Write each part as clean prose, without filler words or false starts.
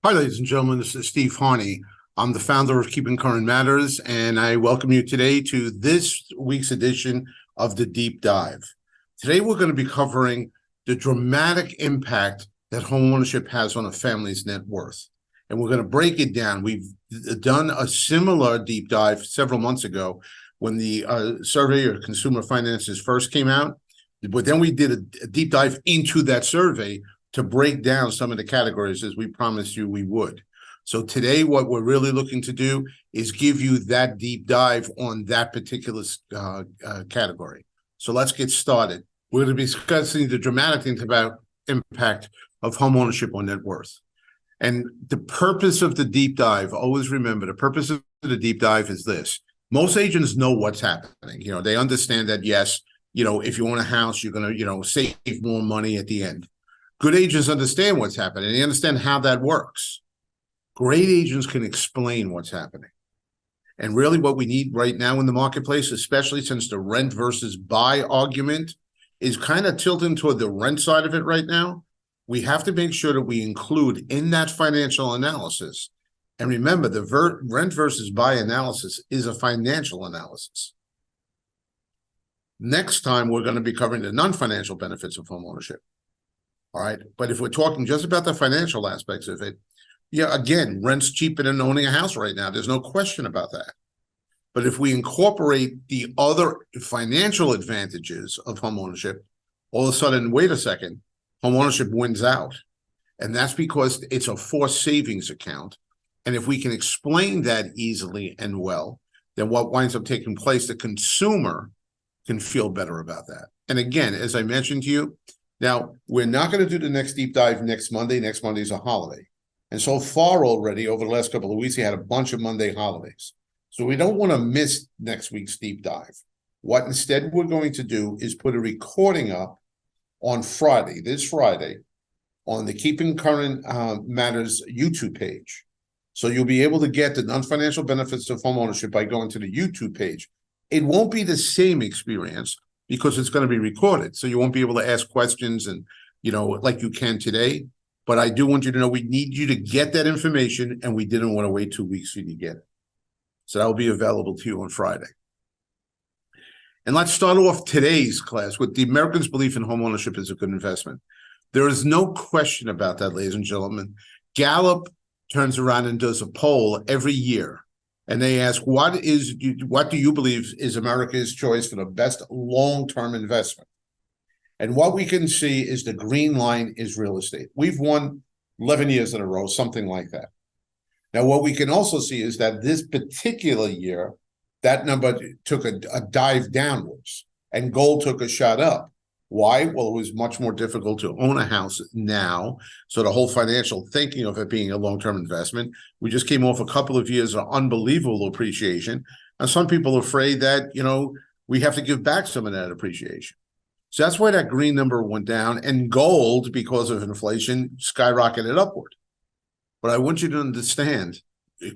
Hi, ladies and gentlemen. This is Steve Harney. I'm the founder of Keeping Current Matters, and I welcome you today to this week's edition of the Deep Dive. Today, we're going to be covering the dramatic impact that homeownership has on a family's net worth. And we're going to break it down. We've done a similar deep dive several months ago when the survey of consumer finances first came out. But then we did a deep dive into that survey to break down some of the categories as we promised you we would. So today, what we're really looking to do is give you that deep dive on that particular category. So let's get started. We're going to be discussing the dramatic impact of homeownership on net worth. And the purpose of the deep dive, always remember, the purpose of the deep dive is this. Most agents know what's happening. They understand that, yes, if you own a house, you're going to, save more money at the end. Good agents understand what's happening. They understand how that works. Great agents can explain what's happening. And really what we need right now in the marketplace, especially since the rent versus buy argument is kind of tilting toward the rent side of it right now, we have to make sure that we include in that financial analysis. And remember, the rent versus buy analysis is a financial analysis. Next time, we're going to be covering the non-financial benefits of homeownership. All right. But if we're talking just about the financial aspects of it, again, rent's cheaper than owning a house right now. There's no question about that. But if we incorporate the other financial advantages of homeownership, all of a sudden, wait a second, homeownership wins out. And that's because it's a forced savings account. And if we can explain that easily and well, then what winds up taking place, the consumer can feel better about that. And again, as I mentioned to you, now, we're not going to do the next deep dive next Monday. Next Monday is a holiday. And so far already, over the last couple of weeks, we had a bunch of Monday holidays. So we don't want to miss next week's deep dive. What instead we're going to do is put a recording up on Friday, this Friday, on the Keeping Current Matters YouTube page. So you'll be able to get the non-financial benefits of homeownership by going to the YouTube page. It won't be the same experience, because it's going to be recorded. So you won't be able to ask questions and, like you can today. But I do want you to know we need you to get that information, and we didn't want to wait 2 weeks for you to get it. So that will be available to you on Friday. And let's start off today's class with the Americans' belief in homeownership as a good investment. There is no question about that, ladies and gentlemen. Gallup turns around and does a poll every year. And they ask, what do you believe is America's choice for the best long-term investment? And what we can see is the green line is real estate. We've won 11 years in a row, something like that. Now, what we can also see is that this particular year, that number took a dive downwards, and gold took a shot up. Why? Well, it was much more difficult to own a house now. So the whole financial thinking of it being a long-term investment, we just came off a couple of years of unbelievable appreciation. And some people are afraid that, we have to give back some of that appreciation. So that's why that green number went down, and gold, because of inflation, skyrocketed upward. But I want you to understand,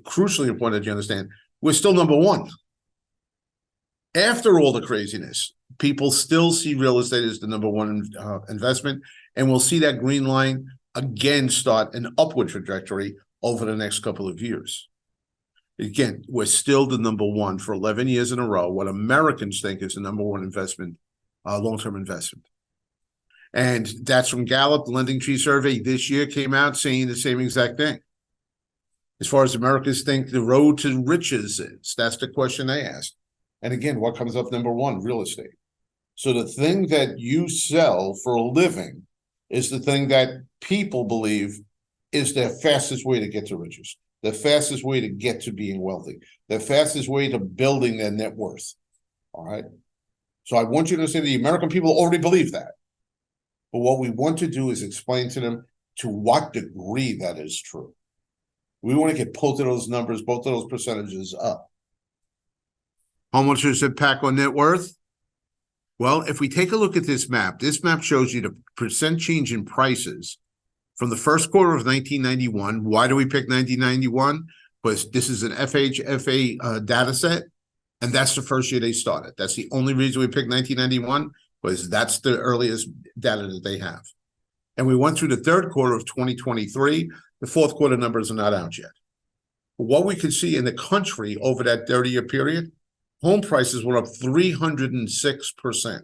crucially important that you understand, we're still number one. After all the craziness, people still see real estate as the number one investment, and we'll see that green line again start an upward trajectory over the next couple of years. Again, we're still the number one for 11 years in a row, what Americans think is the number one investment, long-term investment. And that's from Gallup. The Lending Tree Survey this year came out saying the same exact thing. As far as Americans think the road to riches is, that's the question they asked. And again, what comes up number one? Real estate. So the thing that you sell for a living is the thing that people believe is the fastest way to get to riches, the fastest way to get to being wealthy, the fastest way to building their net worth. All right. So I want you to say the American people already believe that. But what we want to do is explain to them to what degree that is true. We want to get both of those numbers, both of those percentages up. Homeownership's impact on net worth? Well, if we take a look at this map shows you the percent change in prices from the first quarter of 1991. Why do we pick 1991? Because this is an FHFA data set, and that's the first year they started. That's the only reason we picked 1991, was that's the earliest data that they have. And we went through the third quarter of 2023. The fourth quarter numbers are not out yet. But what we could see in the country over that 30-year period, home prices were up 306%.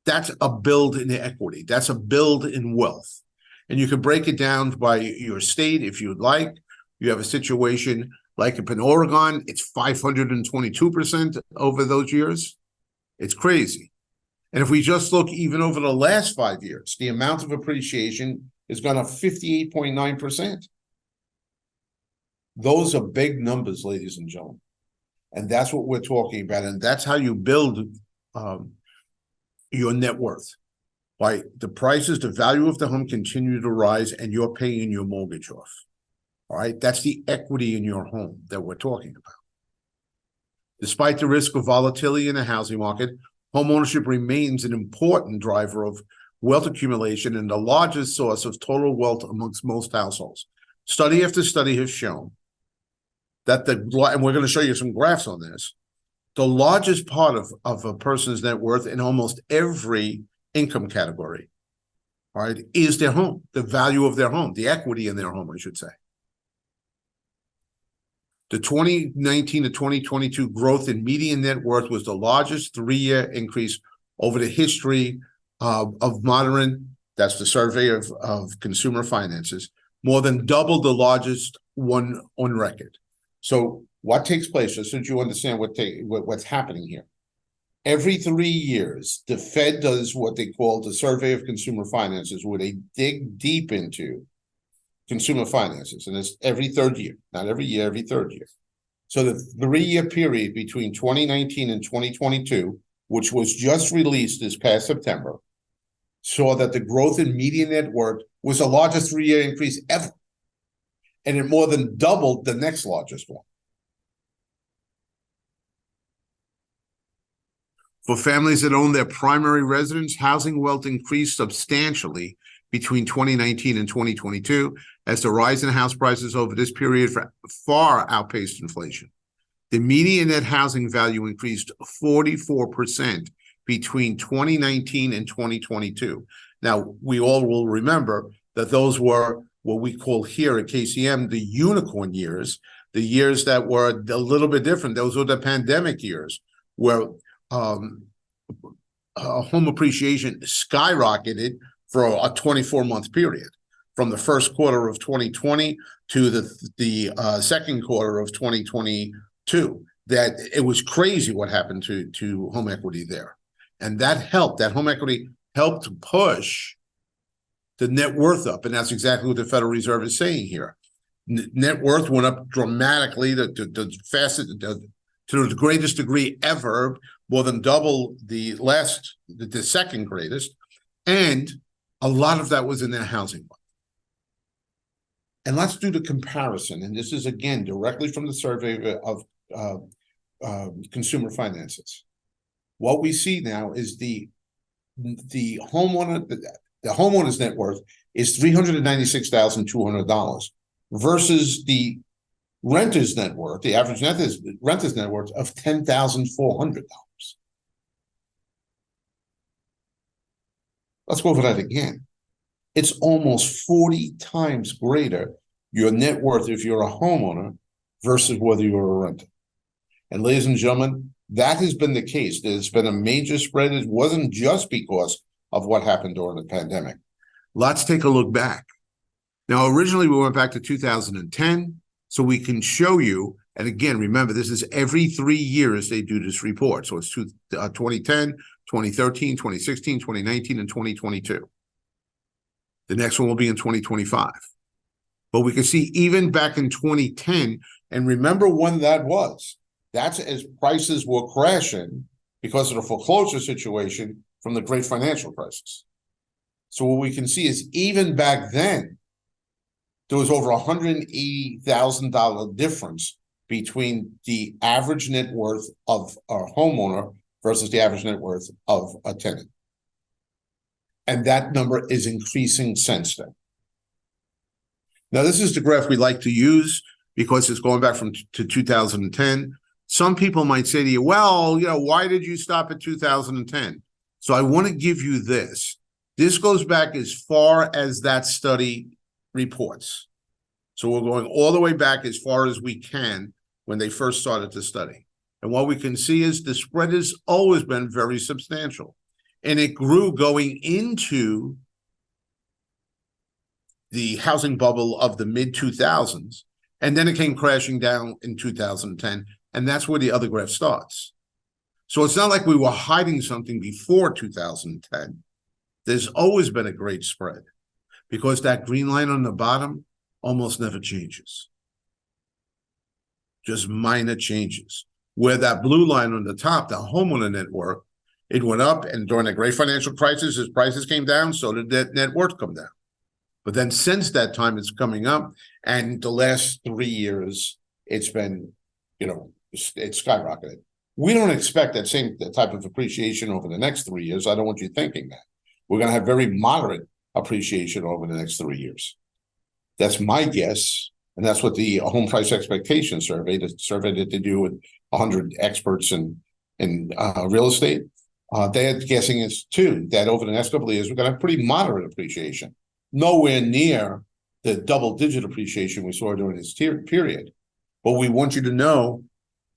That's a build in equity. That's a build in wealth. And you can break it down by your state if you'd like. You have a situation like up in Oregon, it's 522% over those years. It's crazy. And if we just look even over the last 5 years, the amount of appreciation has gone up 58.9%. Those are big numbers, ladies and gentlemen. And that's what we're talking about. And that's how you build your net worth. By the prices, the value of the home continue to rise and you're paying your mortgage off. All right, that's the equity in your home that we're talking about. Despite the risk of volatility in the housing market, homeownership remains an important driver of wealth accumulation and the largest source of total wealth amongst most households. Study after study has shown that and we're going to show you some graphs on this, the largest part of a person's net worth in almost every income category, all right, is their home, the value of their home, the equity in their home, I should say. The 2019 to 2022 growth in median net worth was the largest 3-year increase over the history of modern, that's the survey of consumer finances, more than double the largest one on record. So what takes place, just so that you understand what's happening here. Every 3 years, the Fed does what they call the survey of consumer finances, where they dig deep into consumer finances, and it's every third year, not every year, every third year. So the 3-year period between 2019 and 2022, which was just released this past September, saw that the growth in median net worth was the largest 3-year increase ever, and it more than doubled the next largest one. For families that own their primary residence, housing wealth increased substantially between 2019 and 2022, as the rise in house prices over this period far outpaced inflation. The median net housing value increased 44% between 2019 and 2022. Now, we all will remember that those were what we call here at KCM the unicorn years, the years that were a little bit different. Those were the pandemic years where home appreciation skyrocketed for a 24-month period, from the first quarter of 2020 to the second quarter of 2022. That it was crazy what happened to home equity there. And that home equity helped push the net worth up. And that's exactly what the Federal Reserve is saying here. Net worth went up dramatically, the fastest, to the greatest degree ever, more than double the second greatest. And a lot of that was in their housing market. And let's do the comparison. And this is, again, directly from the survey of consumer finances. What we see now is the homeowner's net worth is $396,200 versus the renter's net worth, the average renter's net worth of $10,400. Let's go over that again. It's almost 40 times greater, your net worth, if you're a homeowner versus whether you're a renter. And ladies and gentlemen, that has been the case. There's been a major spread. It wasn't just because of what happened during the pandemic. Let's take a look back. Now, originally we went back to 2010, so we can show you, and again, remember, this is every 3 years they do this report. So it's 2010, 2013, 2016, 2019, and 2022. The next one will be in 2025. But we can see even back in 2010, and remember when that was. That's as prices were crashing because of the foreclosure situation from the great financial crisis. So what we can see is even back then, there was over $180,000 difference between the average net worth of a homeowner versus the average net worth of a tenant. And that number is increasing since then. Now, this is the graph we like to use because it's going back to 2010. Some people might say to you, well, why did you stop at 2010? So I want to give you this. This goes back as far as that study reports. So we're going all the way back as far as we can when they first started the study. And what we can see is the spread has always been very substantial. And it grew going into the housing bubble of the mid-2000s. And then it came crashing down in 2010. And that's where the other graph starts. So it's not like we were hiding something before 2010. There's always been a great spread because that green line on the bottom almost never changes. Just minor changes. Where that blue line on the top, the homeowner net worth, it went up, and during the great financial crisis, as prices came down, so did that net worth come down. But then since that time, it's coming up, and the last 3 years, it's been, it's skyrocketed. We don't expect that same type of appreciation over the next 3 years. I don't want you thinking that. We're going to have very moderate appreciation over the next 3 years. That's my guess, and that's what the Home Price Expectation Survey, the survey that they do with 100 experts in real estate, they're guessing is too, that over the next couple of years, we're going to have pretty moderate appreciation. Nowhere near the double-digit appreciation we saw during this period. But we want you to know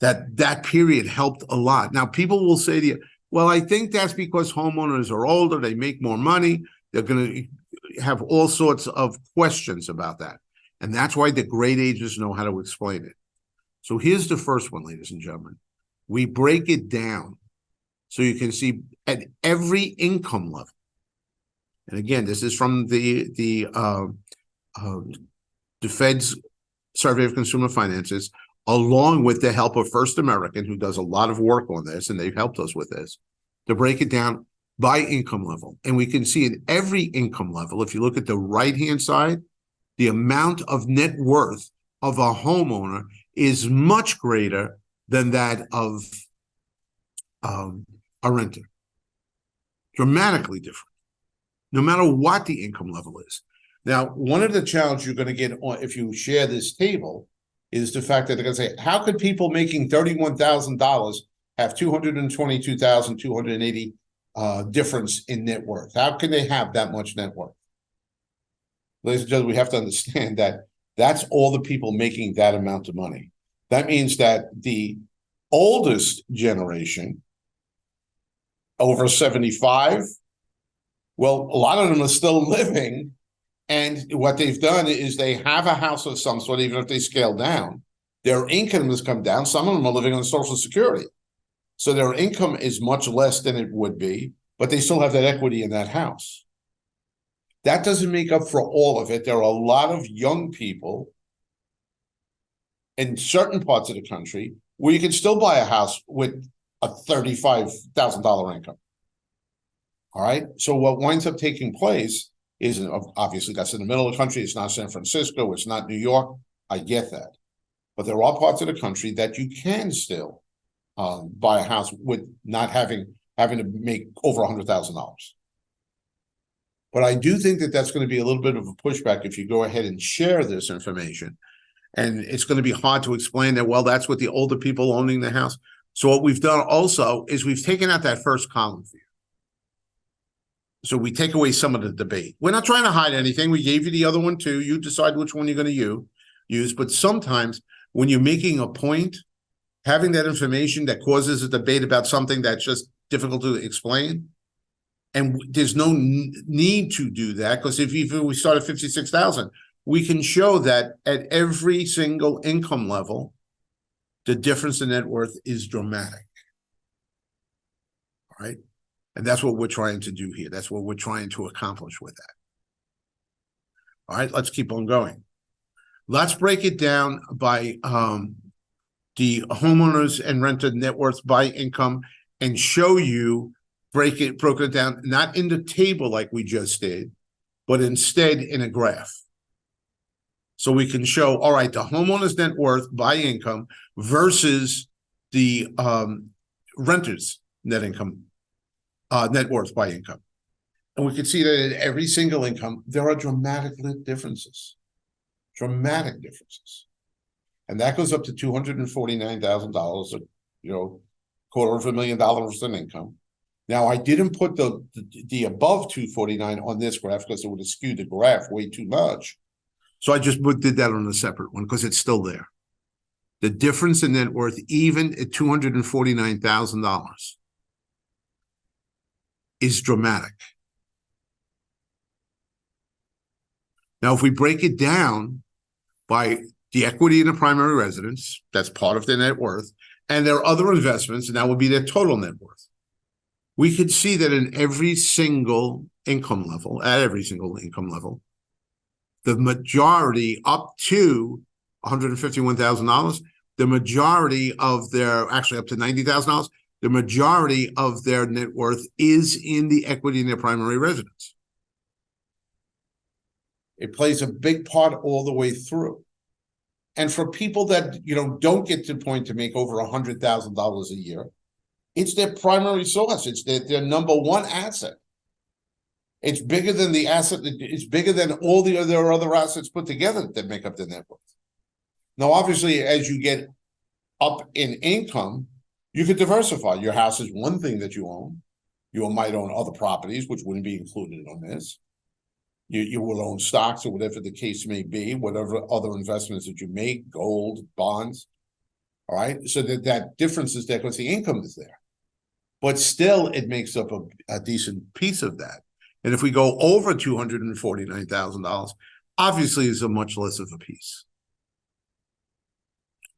that that period helped a lot. Now, people will say to you, well, I think that's because homeowners are older, they make more money, they're going to have all sorts of questions about that. And that's why the great agents know how to explain it. So here's the first one, ladies and gentlemen. We break it down so you can see at every income level. And again, this is from the Fed's Survey of Consumer Finances, along with the help of First American, who does a lot of work on this, and they've helped us with this, to break it down by income level. And we can see at every income level, if you look at the right-hand side, the amount of net worth of a homeowner is much greater than that of a renter. Dramatically different, no matter what the income level is. Now, one of the challenges you're going to get if you share this table is the fact that they're going to say, how could people making $31,000 have $222,280 difference in net worth? How can they have that much net worth? Ladies and gentlemen, we have to understand that that's all the people making that amount of money. That means that the oldest generation, over 75, well, a lot of them are still living. And what they've done is they have a house of some sort, even if they scale down. Their income has come down. Some of them are living on Social Security. So their income is much less than it would be, but they still have that equity in that house. That doesn't make up for all of it. There are a lot of young people in certain parts of the country where you can still buy a house with a $35,000 income. All right. So what winds up taking place is, obviously that's in the middle of the country. It's not San Francisco. It's not New York. I get that. But there are parts of the country that you can still buy a house with not having to make over $100,000. But I do think that that's going to be a little bit of a pushback if you go ahead and share this information. And it's going to be hard to explain that, well, that's what the older people owning the house. So what we've done also is we've taken out that first column for you. So we take away some of the debate. We're not trying to hide anything. We gave you the other one too. You decide which one you're going to use. But sometimes when you're making a point, having that information that causes a debate about something that's just difficult to explain, and there's no need to do that, because if we start at 56,000, we can show that at every single income level, the difference in net worth is dramatic. All right. And that's what we're trying to do here. That's what we're trying to accomplish with that. All right, let's keep on going. Let's break it down by the homeowners and renter net worth by income and show you, broken it down, not in the table like we just did, but instead in a graph. So we can show, all right, the homeowner's net worth by income versus the renter's net worth by income. And we can see that in every single income, there are dramatic differences. Dramatic differences. And that goes up to $249,000, $250,000 in income. Now, I didn't put the above 249 on this graph because it would have skewed the graph way too much. So I just did that on a separate one because it's still there. The difference in net worth, even at $249,000, is dramatic. Now, if we break it down by the equity in the primary residence, that's part of their net worth, and their other investments, and that would be their total net worth, we could see that in every single income level, the majority up to $151,000, the majority of their, actually up to $90,000, the majority of their net worth is in the equity in their primary residence. It plays a big part all the way through. And for people that, don't get to the point to make over $100,000 a year, it's their primary source. It's their number one asset. It's bigger than the asset. It's bigger than all their other assets put together that make up the net worth. Now, obviously, as you get up in income, you could diversify. Your house is one thing that you own. You might own other properties, which wouldn't be included on this. You will own stocks or whatever the case may be, whatever other investments that you make, gold, bonds. All right. So that difference is there because the income is there. But still, it makes up a decent piece of that. And if we go over $249,000, obviously it's a much less of a piece.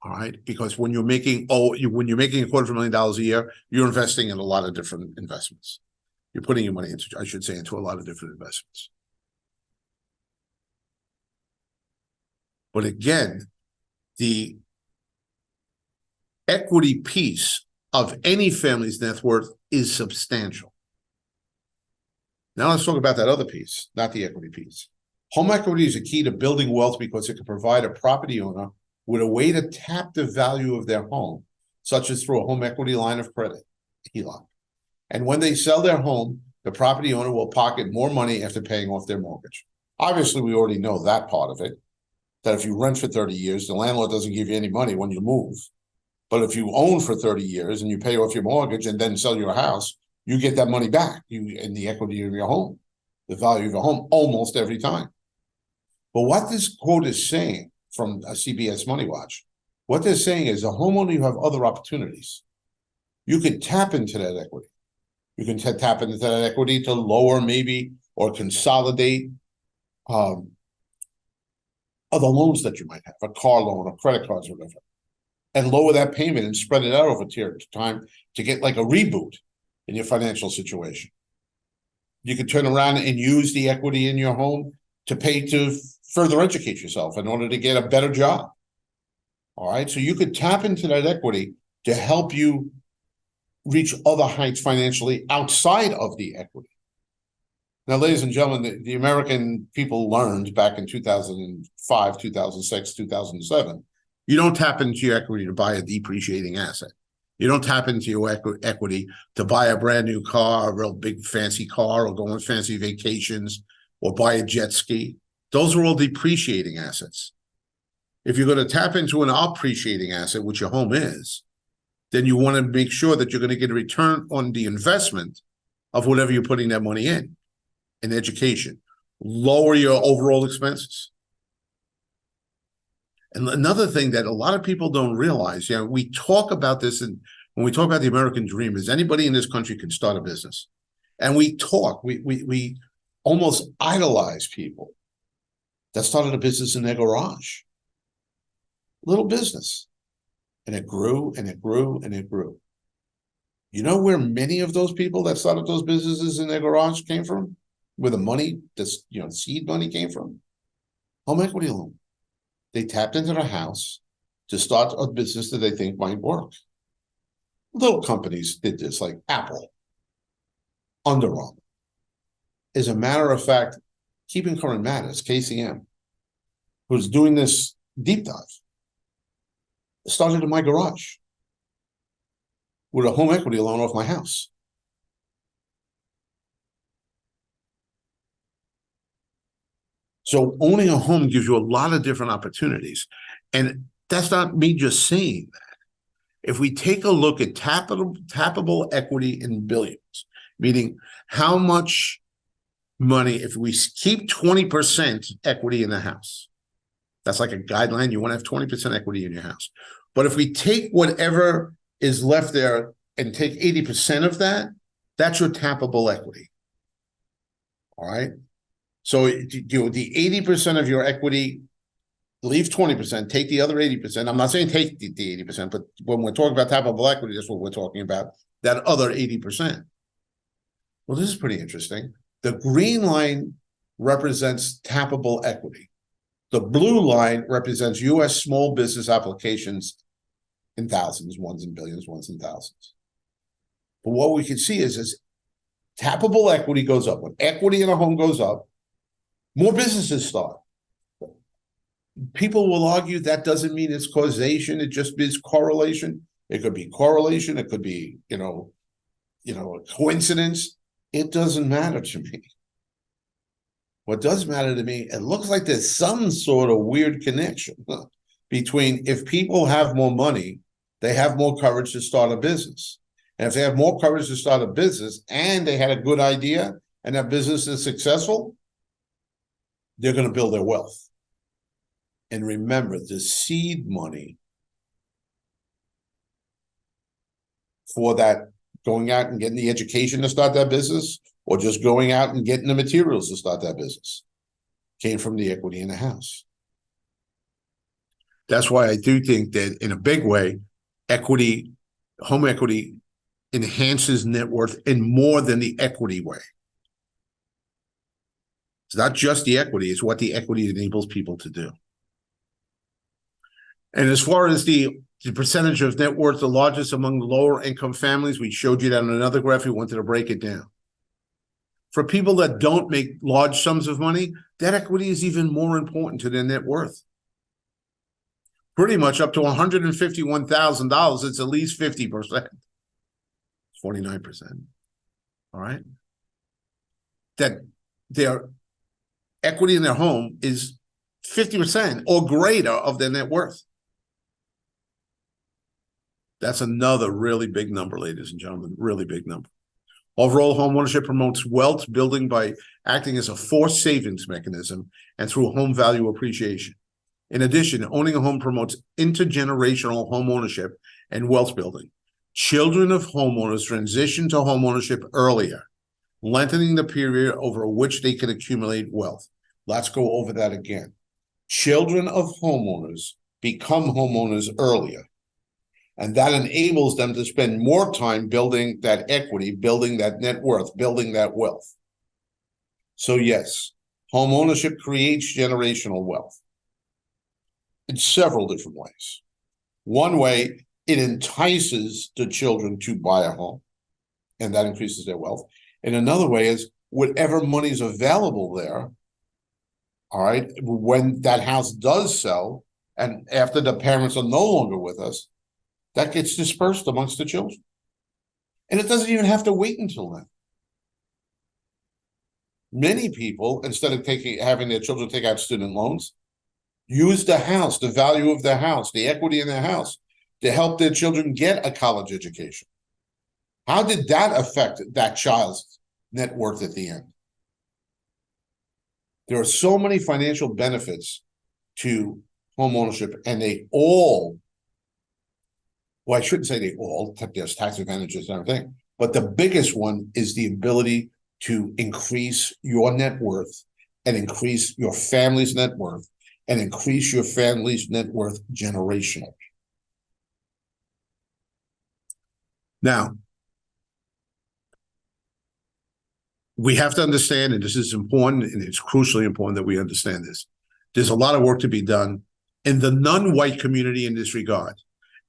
All right, because when you're making $250,000 a year, you're investing in a lot of different investments. You're putting your money into, I should say, into a lot of different investments. But again, the equity piece of any family's net worth is substantial. Now let's talk about that other piece, not the equity piece. Home equity is a key to building wealth because it can provide a property owner with a way to tap the value of their home, such as through a home equity line of credit, HELOC. And when they sell their home, the property owner will pocket more money after paying off their mortgage. Obviously, we already know that part of it, that if you rent for 30 years, the landlord doesn't give you any money when you move. But if you own for 30 years and you pay off your mortgage and then sell your house, you get that money back in the equity of your home, the value of your home, almost every time. But what this quote is saying from a CBS Money Watch, what they're saying is a homeowner, you have other opportunities. You could tap into that equity. You can tap into that equity to lower maybe or consolidate other loans that you might have, a car loan or credit cards or whatever, and lower that payment and spread it out over time to get like a reboot in your financial situation. You could turn around and use the equity in your home to pay to further educate yourself in order to get a better job. All right, so you could tap into that equity to help you reach other heights financially outside of the equity. Now, ladies and gentlemen, the American people learned back in 2005, 2006, 2007, you don't tap into your equity to buy a depreciating asset. You don't tap into your equity to buy a brand new car, a real big fancy car, or go on fancy vacations, or buy a jet ski. Those are all depreciating assets. If you're going to tap into an appreciating asset, which your home is, then you want to make sure that you're going to get a return on the investment of whatever you're putting that money in education. Lower your overall expenses. And another thing that a lot of people don't realize, we talk about this, and when we talk about the American dream, is anybody in this country can start a business. And we almost idolize people that started a business in their garage. Little business. And it grew and it grew and it grew. You know where many of those people that started those businesses in their garage came from? Where the money, seed money came from? Home equity loan. They tapped into their house to start a business that they think might work. Little companies did this, like Apple, Under Armour. As a matter of fact, Keeping Current Matters, KCM, who's doing this deep dive, started in my garage with a home equity loan off my house. So owning a home gives you a lot of different opportunities. And that's not me just saying that. If we take a look at tappable equity in billions, meaning how much money, if we keep 20% equity in the house, that's like a guideline. You want to have 20% equity in your house. But if we take whatever is left there and take 80% of that, that's your tappable equity. All right. So the 80% of your equity, leave 20%, take the other 80%. I'm not saying take the 80%, but when we're talking about tappable equity, that's what we're talking about, that other 80%. Well, this is pretty interesting. The green line represents tappable equity. The blue line represents U.S. small business applications in thousands, ones in billions, ones in thousands. But what we can see is tappable equity goes up. When equity in a home goes up, more businesses start. People will argue that doesn't mean it's causation. It just means correlation. It could be correlation. It could be, a coincidence. It doesn't matter to me. What does matter to me, it looks like there's some sort of weird connection between if people have more money, they have more courage to start a business. And if they have more courage to start a business and they had a good idea and that business is successful, they're going to build their wealth. And remember, the seed money for that, going out and getting the education to start that business, or just going out and getting the materials to start that business, came from the equity in the house. That's why I do think that in a big way, equity, home equity, enhances net worth in more than the equity way. It's not just the equity, it's what the equity enables people to do. And as far as the percentage of net worth, the largest among lower income families, we showed you that on another graph. We wanted to break it down. For people that don't make large sums of money, that equity is even more important to their net worth. Pretty much up to $151,000, it's at least 50%. 49%. All right. That their equity in their home is 50% or greater of their net worth. That's another really big number, ladies and gentlemen, really big number. Overall, homeownership promotes wealth building by acting as a forced savings mechanism and through home value appreciation. In addition, owning a home promotes intergenerational homeownership and wealth building. Children of homeowners transition to homeownership earlier, lengthening the period over which they can accumulate wealth. Let's go over that again. Children of homeowners become homeowners earlier, and that enables them to spend more time building that equity, building that net worth, building that wealth. So yes, homeownership creates generational wealth in several different ways. One way, it entices the children to buy a home, and that increases their wealth. And another way is whatever money is available there, all right, when that house does sell, and after the parents are no longer with us, that gets dispersed amongst the children. And it doesn't even have to wait until then. Many people, instead of having their children take out student loans, use the house, the value of the house, the equity in their house, to help their children get a college education. How did that affect that child's net worth at the end? There are so many financial benefits to homeownership, and they all, well, I shouldn't say they all, there's tax advantages and everything, but the biggest one is the ability to increase your net worth and increase your family's net worth and increase your family's net worth generationally. Now, we have to understand, and this is important, and it's crucially important that we understand this. There's a lot of work to be done in the non-white community in this regard.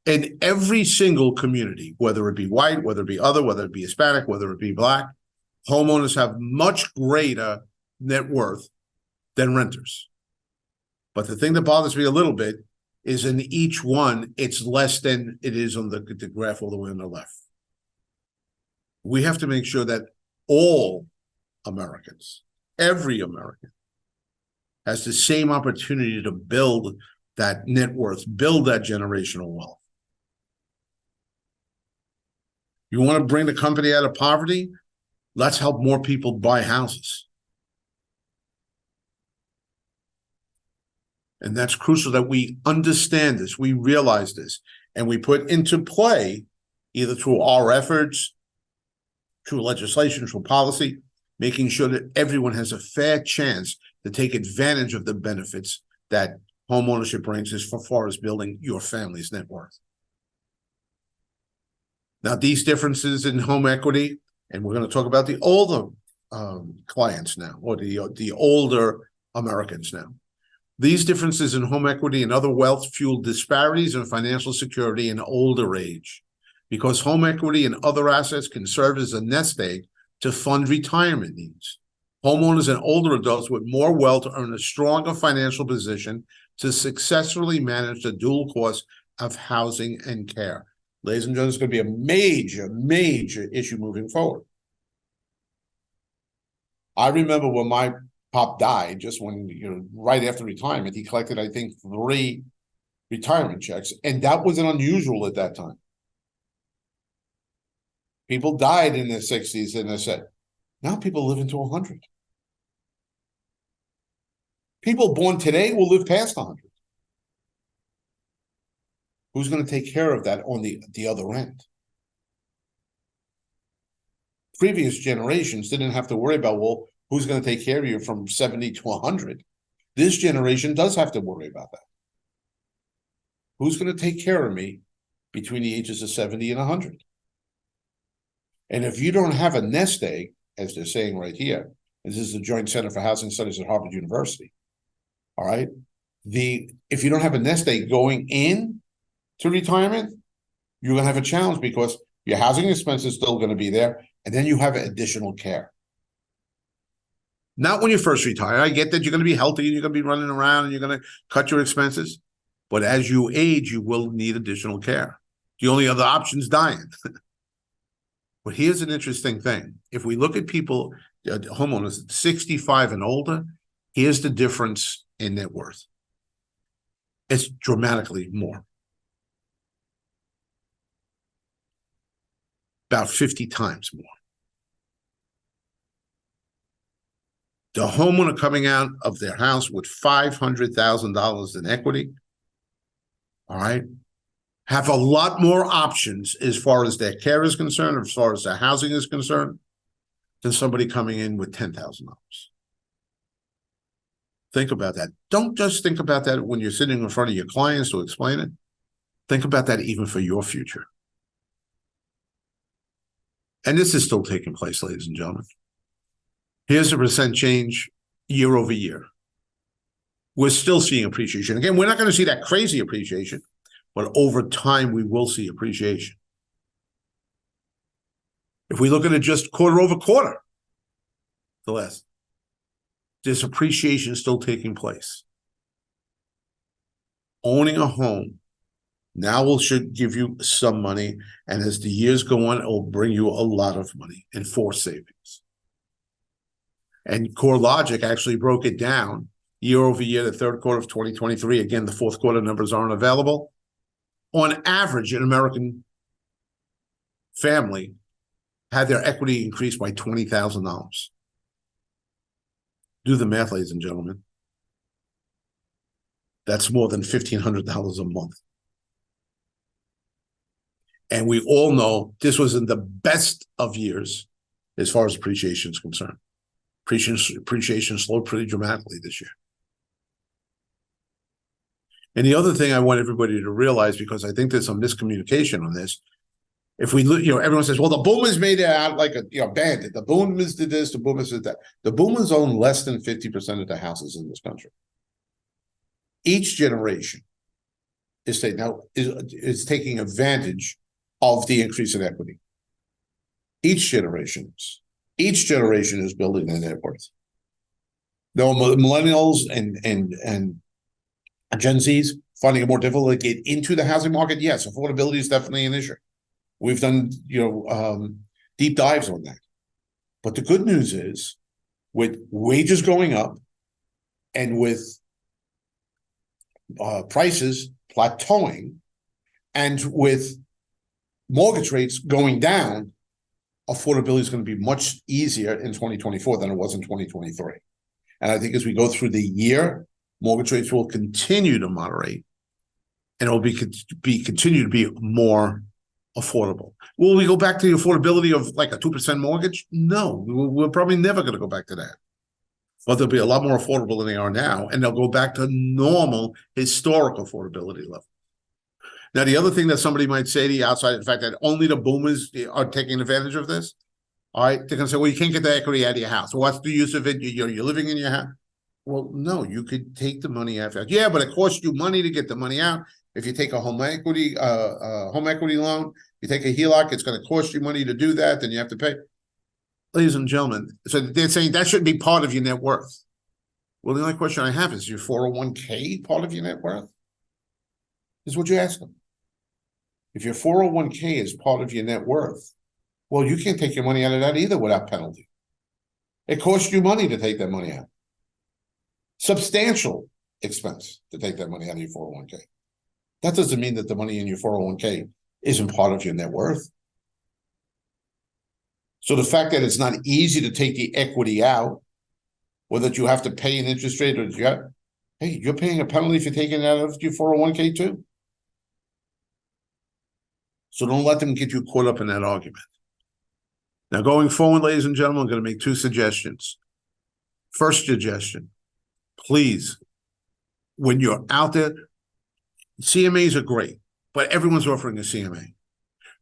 In every single community, whether it be white, whether it be other, whether it be Hispanic, whether it be Black, homeowners have much greater net worth than renters. But the thing that bothers me a little bit is in each one, it's less than it is on the graph all the way on the left. We have to make sure that all Americans, every American, has the same opportunity to build that net worth, build that generational wealth. You want to bring the company out of poverty? Let's help more people buy houses. And that's crucial that we understand this, we realize this, and we put into play, either through our efforts, through legislation, through policy, making sure that everyone has a fair chance to take advantage of the benefits that homeownership brings as far as building your family's net worth. Now, these differences in home equity, and we're going to talk about the older clients now, or the older Americans now. These differences in home equity and other wealth fuel disparities in financial security in older age, because home equity and other assets can serve as a nest egg to fund retirement needs. Homeowners and older adults with more wealth earn a stronger financial position to successfully manage the dual cost of housing and care. Ladies and gentlemen, it's going to be a major, major issue moving forward. I remember when my pop died, just when, right after retirement, he collected, I think, 3 retirement checks, and that wasn't unusual at that time. People died in their 60s, and they said, now people live into 100. People born today will live past 100. Who's going to take care of that on the other end? Previous generations didn't have to worry about, well, who's going to take care of you from 70 to 100? This generation does have to worry about that. Who's going to take care of me between the ages of 70 and 100? And if you don't have a nest egg, as they're saying right here, this is the Joint Center for Housing Studies at Harvard University, all right? If you don't have a nest egg going in to retirement, you're going to have a challenge because your housing expense is still going to be there, and then you have additional care. Not when you first retire. I get that you're going to be healthy and you're going to be running around and you're going to cut your expenses. But as you age, you will need additional care. The only other option is dying. But here's an interesting thing. If we look at people, homeowners 65 and older, here's the difference in net worth. It's dramatically more. About 50 times more. The homeowner coming out of their house with $500,000 in equity, all right, have a lot more options as far as their care is concerned, or as far as their housing is concerned, than somebody coming in with $10,000. Think about that. Don't just think about that when you're sitting in front of your clients to explain it. Think about that even for your future. And this is still taking place, ladies and gentlemen. Here's the percent change year over year. We're still seeing appreciation. Again, we're not going to see that crazy appreciation, but over time, we will see appreciation. If we look at it just quarter over quarter, this appreciation is still taking place. Owning a home now should give you some money, and as the years go on, it will bring you a lot of money and forced savings. And CoreLogic actually broke it down year over year, the third quarter of 2023. Again, the fourth quarter numbers aren't available. On average, an American family had their equity increased by $20,000. Do the math, ladies and gentlemen. That's more than $1,500 a month. And we all know this was in the best of years as far as appreciation is concerned. Appreciation slowed pretty dramatically this year. And the other thing I want everybody to realize, because I think there's some miscommunication on this, if we look, everyone says, well, the boomers made it out like a bandit. The boomers did this, the boomers did that. The boomers own less than 50% of the houses in this country. Each generation is taking advantage of the increase in equity. Each generation is building their net worth. Though millennials and Gen Zs finding it more difficult to get into the housing market, yes, affordability is definitely an issue. We've done deep dives on that. But the good news is, with wages going up and with prices plateauing and with mortgage rates going down, affordability is going to be much easier in 2024 than it was in 2023. And I think as we go through the year, mortgage rates will continue to moderate, and it will continue to be more affordable. Will we go back to the affordability of like a 2% mortgage? No, we're probably never going to go back to that. But they'll be a lot more affordable than they are now, and they'll go back to normal historical affordability level. Now, the other thing that somebody might say to you outside of the fact that only the boomers are taking advantage of this, all right, they're going to say, well, you can't get the equity out of your house. Well, what's the use of it? You're living in your house. Well, no, you could take the money out. Yeah, but it costs you money to get the money out. If you take a home equity loan, you take a HELOC, it's going to cost you money to do that. Then you have to pay. Ladies and gentlemen, so they're saying that shouldn't be part of your net worth. Well, the only question I have is your 401k part of your net worth? Is what you ask them. If your 401k is part of your net worth, well, you can't take your money out of that either without penalty. It costs you money to take that money out. Substantial expense to take that money out of your 401k. That doesn't mean that the money in your 401k isn't part of your net worth. So the fact that it's not easy to take the equity out, or that you have to pay an interest rate, or hey, you're paying a penalty if you're taking it out of your 401k too. So don't let them get you caught up in that argument. Now, going forward, ladies and gentlemen, I'm going to make two suggestions. First suggestion, please, when you're out there, CMAs are great, but everyone's offering a CMA.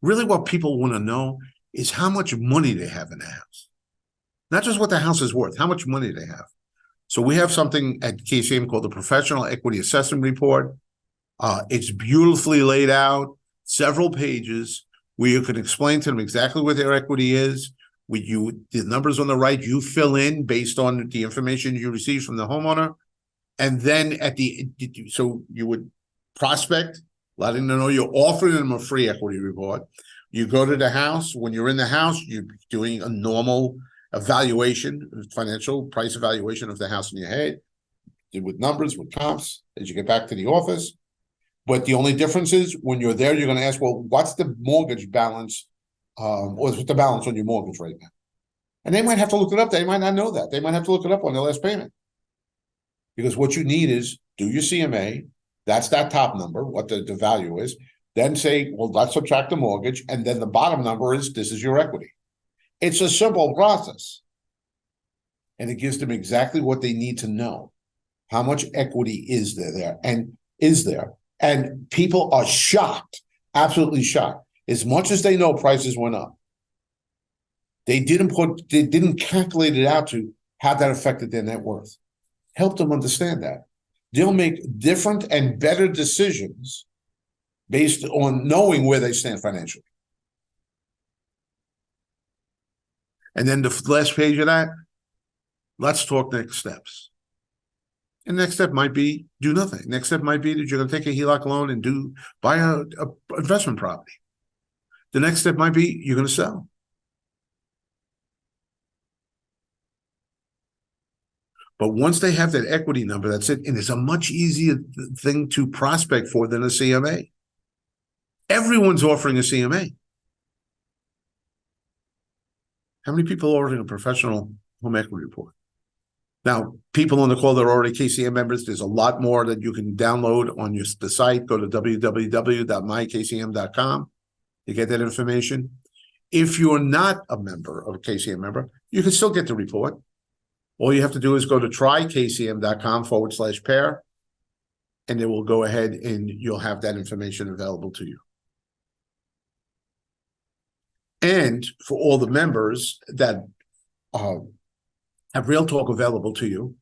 Really what people want to know is how much money they have in the house. Not just what the house is worth, how much money they have. So we have something at KCM called the Professional Equity Assessment Report. It's beautifully laid out, several pages, where you can explain to them exactly what their equity is. The numbers on the right, you fill in based on the information you receive from the homeowner. And then so you would prospect, letting them know you're offering them a free equity report. You go to the house. When you're in the house, you're doing a normal evaluation, financial price evaluation of the house in your head, with numbers, with comps, as you get back to the office. But the only difference is when you're there, you're going to ask, well, what's the mortgage balance, or what's the balance on your mortgage right now? And they might have to look it up. They might not know that. They might have to look it up on their last payment. Because what you need is do your CMA. That's that top number, what the value is. Then say, well, let's subtract the mortgage. And then the bottom number is, this is your equity. It's a simple process. And it gives them exactly what they need to know. How much equity is there? And people are shocked, absolutely shocked. As much as they know prices went up, they didn't calculate it out to how that affected their net worth. Help them understand that. They'll make different and better decisions based on knowing where they stand financially. And then the last page of that, let's talk next steps. And next step might be do nothing. Next step might be that you're going to take a HELOC loan and buy a investment property. The next step might be you're going to sell. But once they have that equity number, that's it. And it's a much easier thing to prospect for than a CMA. Everyone's offering a CMA. How many people are ordering a professional home equity report? Now, people on the call that are already KCM members, there's a lot more that you can download on the site. Go to www.mykcm.com to get that information. If you're not a member of a KCM member, you can still get the report. All you have to do is go to trykcm.com/pair, and it will go ahead and you'll have that information available to you. And for all the members that have Real Talk available to you,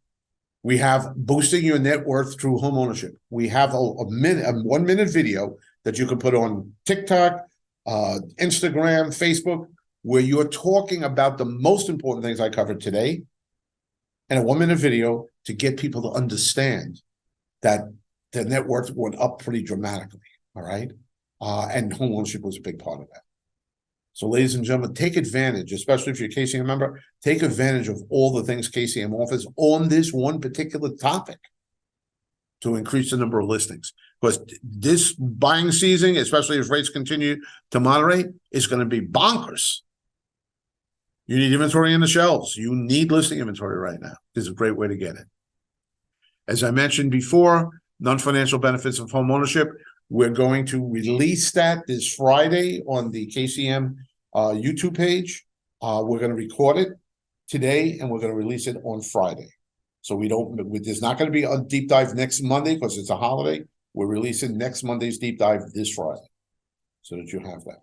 we have boosting your net worth through homeownership. We have a 1 minute video that you can put on TikTok, Instagram, Facebook, where you're talking about the most important things I covered today, and a 1 minute video to get people to understand that their net worth went up pretty dramatically. All right. And homeownership was a big part of that. So, ladies and gentlemen, take advantage, especially if you're a KCM member, take advantage of all the things KCM offers on this one particular topic to increase the number of listings. Because this buying season, especially if rates continue to moderate, is going to be bonkers. You need inventory in the shelves. You need listing inventory right now. It's a great way to get it. As I mentioned before, non-financial benefits of home ownership. We're going to release that this Friday on the KCM YouTube page. We're going to record it today and we're going to release it on Friday. So there's not going to be a deep dive next Monday because it's a holiday. We're releasing next Monday's deep dive this Friday so that you have that.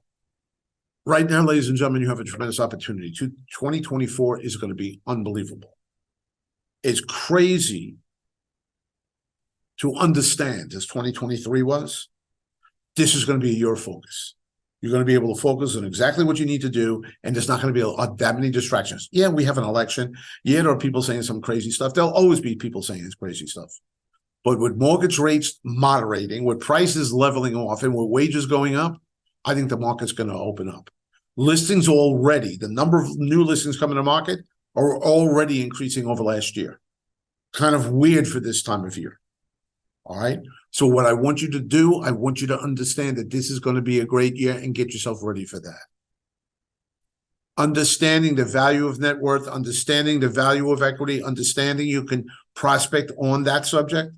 Right now, ladies and gentlemen, you have a tremendous opportunity. 2024 is going to be unbelievable. It's crazy to understand, as 2023 was. This is going to be your focus. You're going to be able to focus on exactly what you need to do, and there's not going to be that many distractions. Yeah, we have an election. Yeah, there are people saying some crazy stuff. There'll always be people saying it's crazy stuff. But with mortgage rates moderating, with prices leveling off, and with wages going up, I think the market's going to open up. Listings already, the number of new listings coming to market are already increasing over last year. Kind of weird for this time of year. All right. So what I want you to do, I want you to understand that this is going to be a great year and get yourself ready for that. Understanding the value of net worth, understanding the value of equity, understanding you can prospect on that subject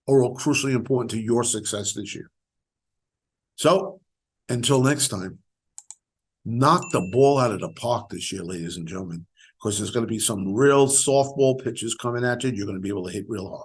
are all crucially important to your success this year. So until next time, knock the ball out of the park this year, ladies and gentlemen, because there's going to be some real softball pitches coming at you. You're going to be able to hit real hard.